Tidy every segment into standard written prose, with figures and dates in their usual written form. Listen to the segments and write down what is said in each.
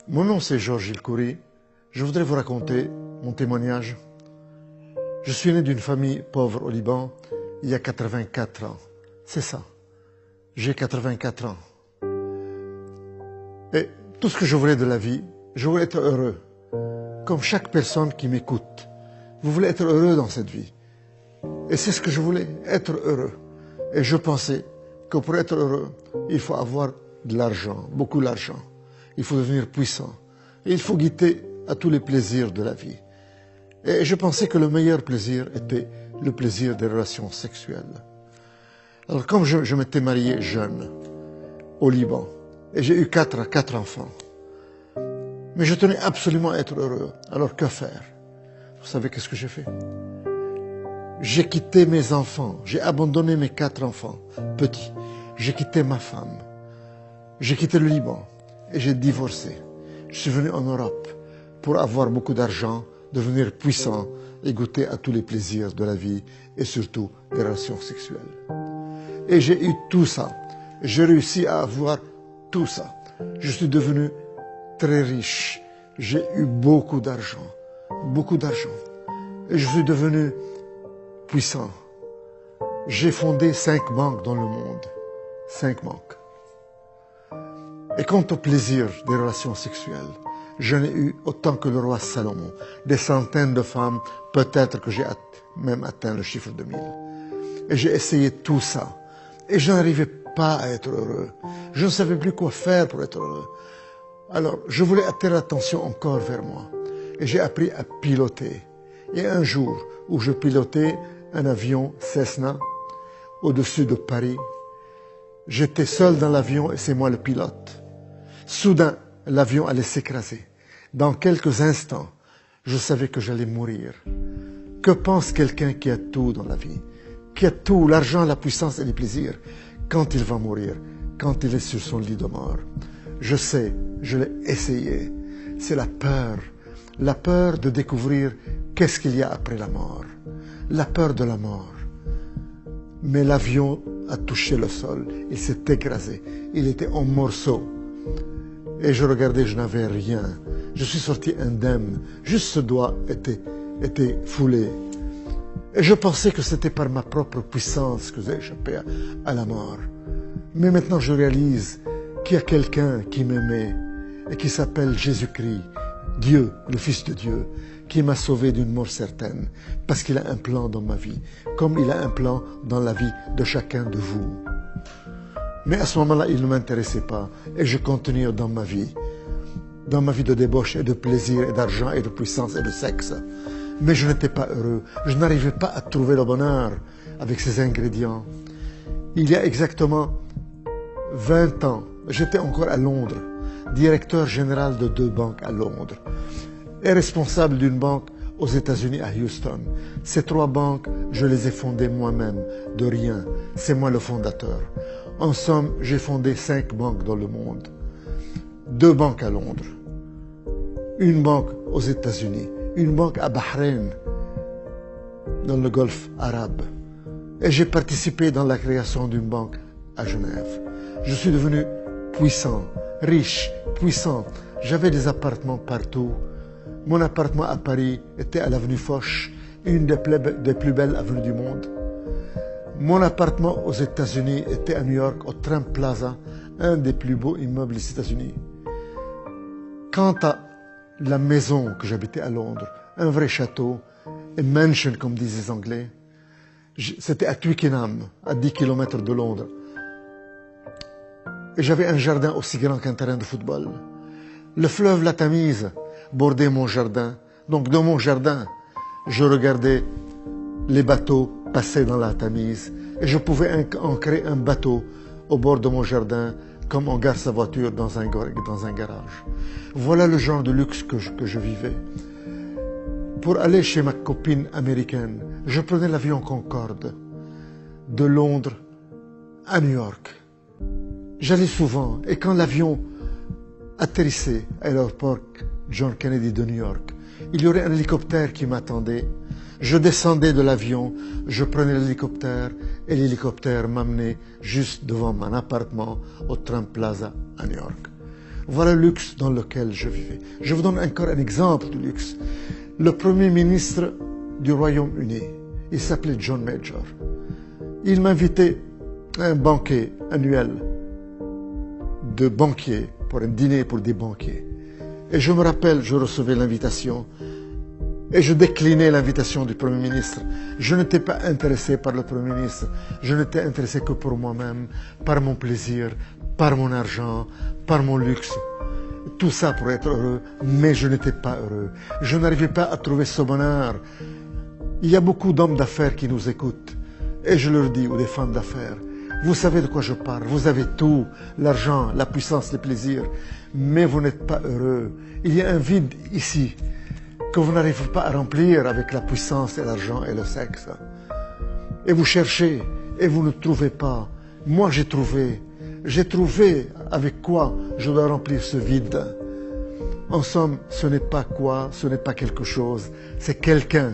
Mon nom c'est Georges Ilkouri. Je voudrais vous raconter mon témoignage. Je suis né d'une famille pauvre au Liban il y a 84 ans. C'est ça. J'ai 84 ans. Et tout ce que je voulais de la vie, je voulais être heureux. Comme chaque personne qui m'écoute. Vous voulez être heureux dans cette vie. Et c'est ce que je voulais, être heureux. Et je pensais que pour être heureux, il faut avoir de l'argent, beaucoup d'argent. Il faut devenir puissant. Et il faut goûter à tous les plaisirs de la vie. Et je pensais que le meilleur plaisir était le plaisir des relations sexuelles. Alors comme je m'étais marié jeune, au Liban, et j'ai eu quatre enfants, mais je tenais absolument à être heureux. Alors que faire? Vous savez qu'est-ce que j'ai fait? J'ai quitté mes enfants, j'ai abandonné mes 4 enfants petits. J'ai quitté ma femme, j'ai quitté le Liban et j'ai divorcé. Je suis venu en Europe pour avoir beaucoup d'argent, devenir puissant et goûter à tous les plaisirs de la vie et surtout des relations sexuelles. Et j'ai eu tout ça. J'ai réussi à avoir tout ça. Je suis devenu très riche. J'ai eu beaucoup d'argent. Beaucoup d'argent. Et je suis devenu puissant. J'ai fondé 5 banques dans le monde. 5 banques. Et quant au plaisir des relations sexuelles, je n'ai eu autant que le roi Salomon. Des centaines de femmes, peut-être que j'ai même atteint le chiffre de 1000. Et j'ai essayé tout ça. Et je n'arrivais pas à être heureux. Je ne savais plus quoi faire pour être heureux. Alors, je voulais attirer l'attention encore vers moi. Et j'ai appris à piloter. Et un jour où je pilotais un avion Cessna au-dessus de Paris, j'étais seul dans l'avion et c'est moi le pilote. Soudain, l'avion allait s'écraser. Dans quelques instants, je savais que j'allais mourir. Que pense quelqu'un qui a tout dans la vie, qui a tout, l'argent, la puissance et les plaisirs, quand il va mourir, quand il est sur son lit de mort? Je sais, je l'ai essayé. C'est la peur de découvrir qu'est-ce qu'il y a après la mort, la peur de la mort. Mais l'avion a touché le sol, il s'est écrasé, il était en morceaux. Et je regardais, je n'avais rien. Je suis sorti indemne, juste ce doigt était foulé. Et je pensais que c'était par ma propre puissance que j'ai échappé à la mort. Mais maintenant je réalise qu'il y a quelqu'un qui m'aimait et qui s'appelle Jésus-Christ, Dieu, le Fils de Dieu, qui m'a sauvé d'une mort certaine, parce qu'il a un plan dans ma vie, comme il a un plan dans la vie de chacun de vous. Mais à ce moment-là, il ne m'intéressait pas, et je continuais dans ma vie de débauche et de plaisir et d'argent et de puissance et de sexe. Mais je n'étais pas heureux, je n'arrivais pas à trouver le bonheur avec ces ingrédients. Il y a exactement 20 ans, j'étais encore à Londres, directeur général de 2 banques à Londres et responsable d'une banque aux États-Unis à Houston. Ces 3 banques, je les ai fondées moi-même, de rien. C'est moi le fondateur. En somme, j'ai fondé 5 banques dans le monde. 2 banques à Londres, une banque aux États-Unis, une banque à Bahreïn, dans le Golfe arabe. Et j'ai participé dans la création d'une banque à Genève. Je suis devenu puissant, riche, puissant. J'avais des appartements partout. Mon appartement à Paris était à l'avenue Foch, une des plus belles avenues du monde. Mon appartement aux États-Unis était à New York, au Trump Plaza, un des plus beaux immeubles des États-Unis. Quant à la maison que j'habitais à Londres, un vrai château, a mansion comme disent les Anglais, c'était à Twickenham, à 10 km de Londres. Et j'avais un jardin aussi grand qu'un terrain de football. Le fleuve la Tamise bordait mon jardin. Donc dans mon jardin, je regardais les bateaux passer dans la Tamise. Et je pouvais ancrer un bateau au bord de mon jardin, comme on gare sa voiture dans un garage. Voilà le genre de luxe que je vivais. Pour aller chez ma copine américaine, je prenais l'avion Concorde de Londres à New York. J'allais souvent, et quand l'avion atterrissait à l'aéroport John Kennedy de New York, il y aurait un hélicoptère qui m'attendait. Je descendais de l'avion, je prenais l'hélicoptère, et l'hélicoptère m'amenait juste devant mon appartement au Trump Plaza à New York. Voilà le luxe dans lequel je vivais. Je vous donne encore un exemple de luxe. Le premier ministre du Royaume-Uni, il s'appelait John Major. Il m'invitait à un banquet annuel de banquiers, pour un dîner pour des banquiers. Et je me rappelle, je recevais l'invitation et je déclinais l'invitation du Premier ministre. Je n'étais pas intéressé par le Premier ministre. Je n'étais intéressé que pour moi-même, par mon plaisir, par mon argent, par mon luxe. Tout ça pour être heureux, mais je n'étais pas heureux. Je n'arrivais pas à trouver ce bonheur. Il y a beaucoup d'hommes d'affaires qui nous écoutent. Et je leur dis, ou des femmes d'affaires, vous savez de quoi je parle. Vous avez tout, l'argent, la puissance, les plaisirs, mais vous n'êtes pas heureux. Il y a un vide ici que vous n'arrivez pas à remplir avec la puissance et l'argent et le sexe. Et vous cherchez et vous ne trouvez pas. Moi, j'ai trouvé avec quoi je dois remplir ce vide. En somme, ce n'est pas quoi, ce n'est pas quelque chose, c'est quelqu'un.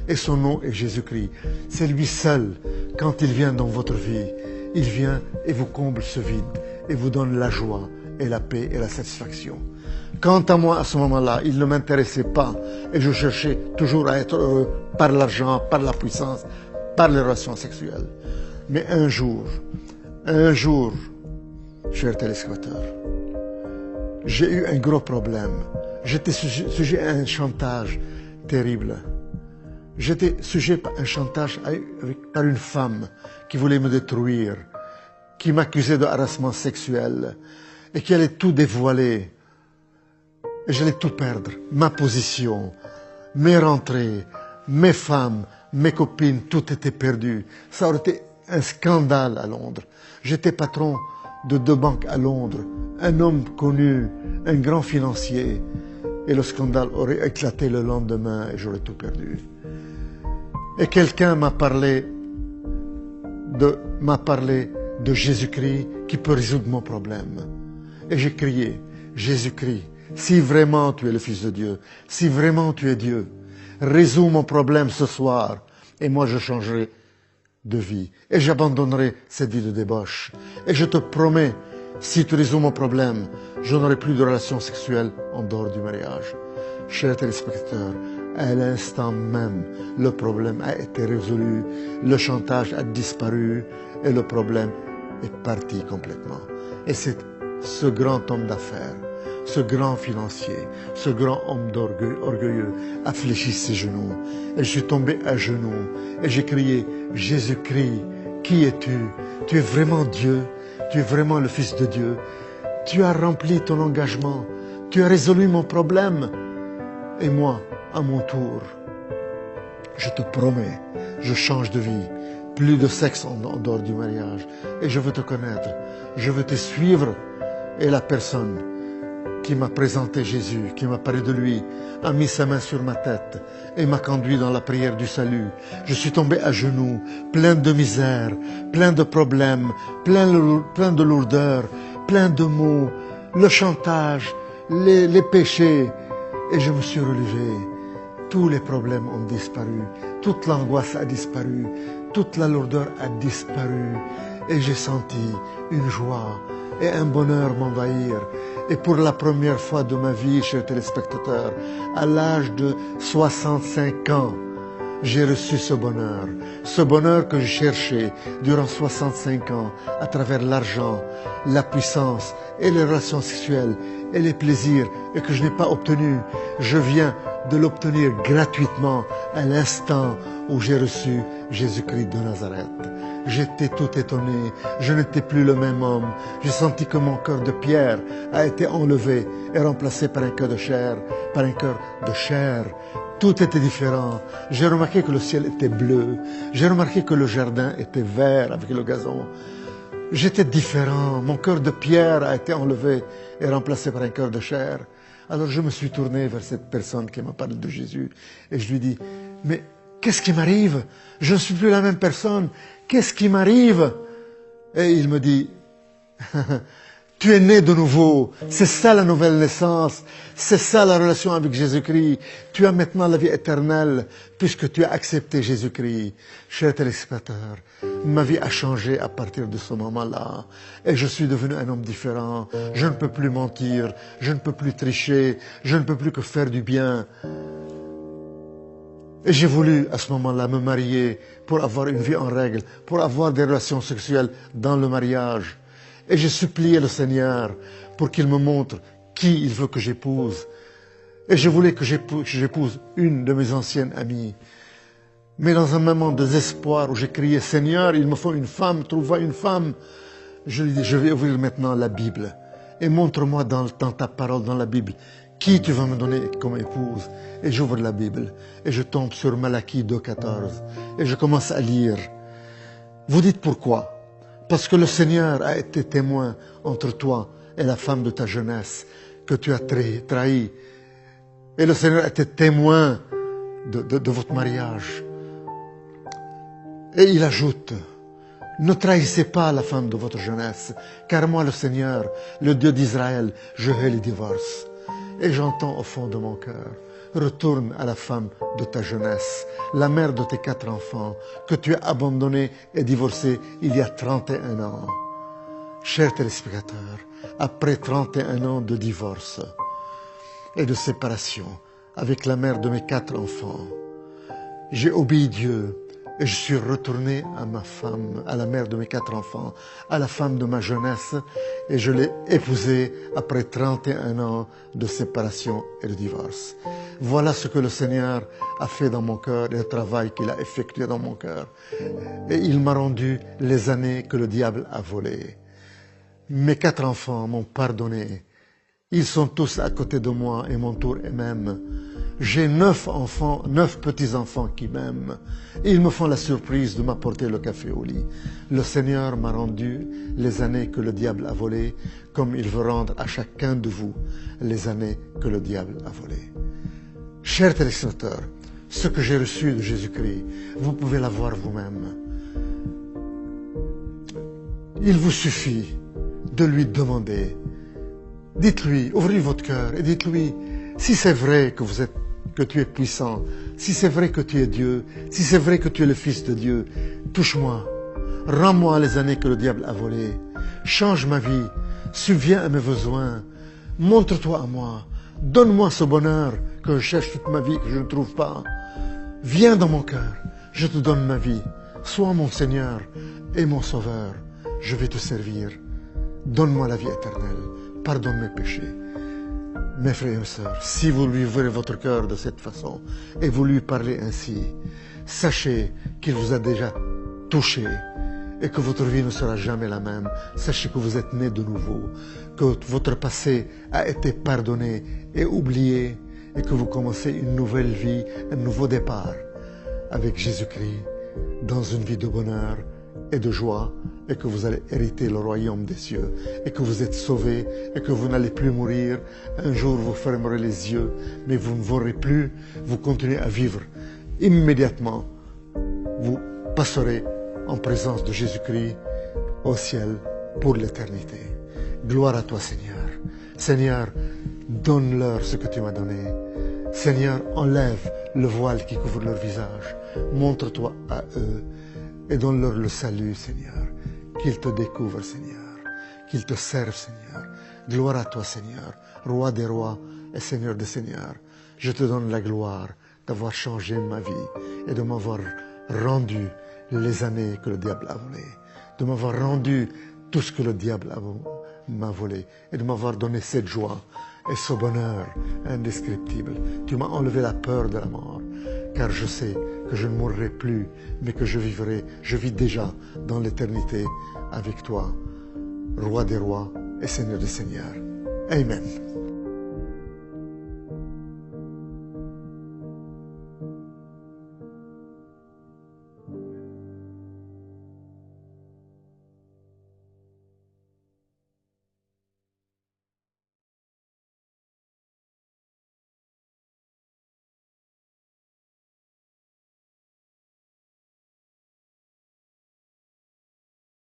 Et son nom est Jésus-Christ. C'est lui seul, quand il vient dans votre vie, il vient et vous comble ce vide et vous donne la joie et la paix et la satisfaction. Quant à moi, à ce moment-là, il ne m'intéressait pas et je cherchais toujours à être heureux par l'argent, par la puissance, par les relations sexuelles. Mais un jour, chers téléspectateurs, j'ai eu un gros problème. J'étais sujet à un chantage terrible. J'étais sujet à un chantage par une femme qui voulait me détruire, qui m'accusait de harassement sexuel et qui allait tout dévoiler. Et j'allais tout perdre, ma position, mes rentrées, mes femmes, mes copines, tout était perdu. Ça aurait été un scandale à Londres. J'étais patron de 2 banques à Londres, un homme connu, un grand financier. Et le scandale aurait éclaté le lendemain et j'aurais tout perdu. Et quelqu'un m'a parlé de Jésus-Christ qui peut résoudre mon problème. Et j'ai crié, Jésus-Christ, si vraiment tu es le Fils de Dieu, si vraiment tu es Dieu, résous mon problème ce soir et moi je changerai de vie et j'abandonnerai cette vie de débauche. Et je te promets, si tu résous mon problème, je n'aurai plus de relations sexuelles en dehors du mariage. Chers téléspectateurs, à l'instant même, le problème a été résolu, le chantage a disparu et le problème est parti complètement. Et c'est ce grand homme d'affaires, ce grand financier, ce grand homme orgueilleux a fléchi ses genoux. Et je suis tombé à genoux et j'ai crié, Jésus-Christ, qui es-tu? Tu es vraiment Dieu, tu es vraiment le Fils de Dieu. Tu as rempli ton engagement, tu as résolu mon problème. Et moi, à mon tour, je te promets, je change de vie. Plus de sexe en dehors du mariage. Et je veux te connaître, je veux te suivre. Et la personne qui m'a présenté Jésus, qui m'a parlé de lui, a mis sa main sur ma tête et m'a conduit dans la prière du salut. Je suis tombé à genoux, plein de misère, plein de problèmes, plein de lourdeur, plein de maux, le chantage, les péchés. Et je me suis relevé. Tous les problèmes ont disparu, toute l'angoisse a disparu, toute la lourdeur a disparu. Et j'ai senti une joie et un bonheur m'envahir. Et pour la première fois de ma vie, chers téléspectateurs, à l'âge de 65 ans, j'ai reçu ce bonheur que je cherchais durant 65 ans à travers l'argent, la puissance et les relations sexuelles et les plaisirs et que je n'ai pas obtenu. Je viens de l'obtenir gratuitement à l'instant où j'ai reçu Jésus-Christ de Nazareth. J'étais tout étonné, je n'étais plus le même homme. J'ai senti que mon cœur de pierre a été enlevé et remplacé par un cœur de chair, par un cœur de chair. Tout était différent. J'ai remarqué que le ciel était bleu. J'ai remarqué que le jardin était vert avec le gazon. J'étais différent. Mon cœur de pierre a été enlevé et remplacé par un cœur de chair. Alors je me suis tourné vers cette personne qui m'a parlé de Jésus et je lui dis, mais qu'est-ce qui m'arrive? Je ne suis plus la même personne. Qu'est-ce qui m'arrive? Et il me dit, Tu es né de nouveau. C'est ça la nouvelle naissance. C'est ça la relation avec Jésus-Christ. Tu as maintenant la vie éternelle puisque tu as accepté Jésus-Christ. Chers téléspectateurs, ma vie a changé à partir de ce moment-là. Et je suis devenu un homme différent. Je ne peux plus mentir. Je ne peux plus tricher. Je ne peux plus que faire du bien. Et j'ai voulu à ce moment-là me marier pour avoir une vie en règle, pour avoir des relations sexuelles dans le mariage. Et j'ai supplié le Seigneur pour qu'il me montre qui il veut que j'épouse. Et je voulais que j'épouse une de mes anciennes amies. Mais dans un moment de désespoir où j'ai crié, Seigneur, il me faut une femme, trouve-moi une femme. Je lui ai dit, je vais ouvrir maintenant la Bible. Et montre-moi dans ta parole, dans la Bible, qui tu vas me donner comme épouse. Et j'ouvre la Bible. Et je tombe sur Malachie 2,14. Et je commence à lire. Vous dites pourquoi? Parce que le Seigneur a été témoin entre toi et la femme de ta jeunesse que tu as trahi. Et le Seigneur a été témoin de votre mariage. Et il ajoute, ne trahissez pas la femme de votre jeunesse, car moi, le Seigneur, le Dieu d'Israël, je hais les divorces. Et j'entends au fond de mon cœur, retourne à la femme de ta jeunesse, la mère de tes 4 enfants, que tu as abandonnée et divorcée il y a 31 ans. Chers téléspectateurs, après 31 ans de divorce et de séparation avec la mère de mes 4 enfants, j'ai obéi Dieu et je suis retourné à ma femme, à la mère de mes 4 enfants, à la femme de ma jeunesse, et je l'ai épousée après 31 ans de séparation et de divorce. Voilà ce que le Seigneur a fait dans mon cœur et le travail qu'il a effectué dans mon cœur. Et il m'a rendu les années que le diable a volées. Mes 4 enfants m'ont pardonné. Ils sont tous à côté de moi et m'entourent eux-mêmes. J'ai 9 enfants, 9 petits-enfants qui m'aiment. Ils me font la surprise de m'apporter le café au lit. Le Seigneur m'a rendu les années que le diable a volées, comme il veut rendre à chacun de vous les années que le diable a volées. Chers téléspectateurs, ce que j'ai reçu de Jésus-Christ, vous pouvez l'avoir vous-même. Il vous suffit de lui demander. Dites-lui, ouvrez votre cœur et dites-lui, si c'est vrai que tu es puissant, si c'est vrai que tu es Dieu, si c'est vrai que tu es le Fils de Dieu, touche-moi, rends-moi les années que le diable a volées, change ma vie, subviens à mes besoins, montre-toi à moi, donne-moi ce bonheur que je cherche toute ma vie, que je ne trouve pas. Viens dans mon cœur, je te donne ma vie, sois mon Seigneur et mon Sauveur, je vais te servir. Donne-moi la vie éternelle, pardonne mes péchés. Mes frères et mes sœurs, si vous lui ouvrez votre cœur de cette façon et vous lui parlez ainsi, sachez qu'il vous a déjà touché et que votre vie ne sera jamais la même. Sachez que vous êtes né de nouveau, que votre passé a été pardonné et oublié et que vous commencez une nouvelle vie, un nouveau départ avec Jésus-Christ dans une vie de bonheur et de joie, et que vous allez hériter le royaume des cieux, et que vous êtes sauvés, et que vous n'allez plus mourir. Un jour, vous fermerez les yeux, mais vous ne mourrez plus, vous continuez à vivre. Immédiatement, vous passerez en présence de Jésus-Christ au ciel pour l'éternité. Gloire à toi, Seigneur. Seigneur, donne-leur ce que tu m'as donné. Seigneur, enlève le voile qui couvre leur visage. Montre-toi à eux et donne-leur le salut, Seigneur. Qu'ils te découvrent, Seigneur. Qu'ils te servent, Seigneur. Gloire à toi, Seigneur, Roi des rois et Seigneur des seigneurs. Je te donne la gloire d'avoir changé ma vie et de m'avoir rendu les années que le diable a volées, de m'avoir rendu tout ce que le diable m'a volé et de m'avoir donné cette joie et ce bonheur indescriptible. Tu m'as enlevé la peur de la mort, car je sais que je ne mourrai plus, mais que je vis déjà dans l'éternité avec toi, Roi des rois et Seigneur des seigneurs. Amen.